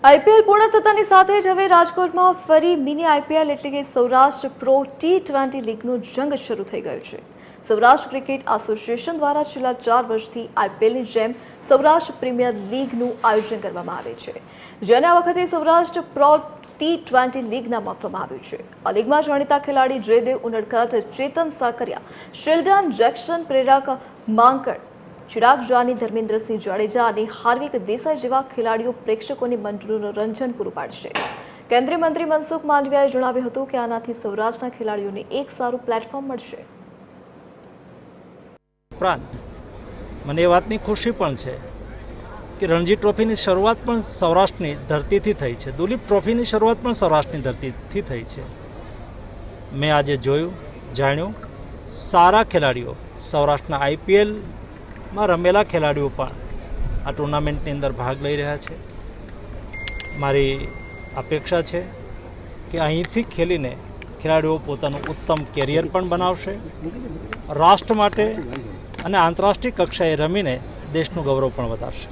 IPL પૂર્ણ થતાની સાથે જ હવે રાજકોટમાં ફરી મિની આઈપીએલ એટલે કે સૌરાષ્ટ્ર પ્રો T20 લીગનો જંગ શરૂ થઈ ગયો છે। સૌરાષ્ટ્ર ક્રિકેટ એસોસિએશન દ્વારા છેલ્લા 4 વર્ષથી આઈપીએલની જેમ સૌરાષ્ટ્ર પ્રીમિયર લીગનું આયોજન કરવામાં આવે છે, જેને આ વખતે સૌરાષ્ટ્ર પ્રો T20 લીગ નામ આપવામાં આવ્યું છે। આ લીગમાં જાણીતા ખેલાડી જયદેવ ઉનડકટ, ચેતન સાકરિયા, શિલ્ડન જેક્શન, પ્રેરક માંકડ, ચિરાગ જાની, ધર્મેન્દ્રસિંહ જાડેજા અને હાર્વિક દેસાઈ જેવા ખેલાડીઓ પ્રેક્ષકોને મનોરંજન પૂરું પાડશે। કેન્દ્રીય મંત્રી મનસુખ માંડવિયાએ જણાવ્યું હતું કે આનાથી સૌરાષ્ટ્રના ખેલાડીઓને એક સારું પ્લેટફોર્મ મળશે। ઉપરાંત મને એ વાતની ખુશી પણ છે કે રણજી ટ્રોફીની શરૂઆત પણ સૌરાષ્ટ્રની ધરતીથી થઈ છે, દુલીપ ટ્રોફીની શરૂઆત પણ સૌરાષ્ટ્રની ધરતીથી થઈ છે। મેં આજે જોયું, જાણ્યું, સારા ખેલાડીઓ, સૌરાષ્ટ્રના આઈપીએલમાં રમેલા ખેલાડીઓ પણ આ ટુર્નામેન્ટની અંદર ભાગ લઈ રહ્યા છે। મારી અપેક્ષા છે કે અહીંથી ખેલીને ખેલાડીઓ પોતાનું ઉત્તમ કેરિયર પણ બનાવશે, રાષ્ટ્ર માટે અને આંતરરાષ્ટ્રીય કક્ષાએ રમીને દેશનું ગૌરવ પણ વધારશે।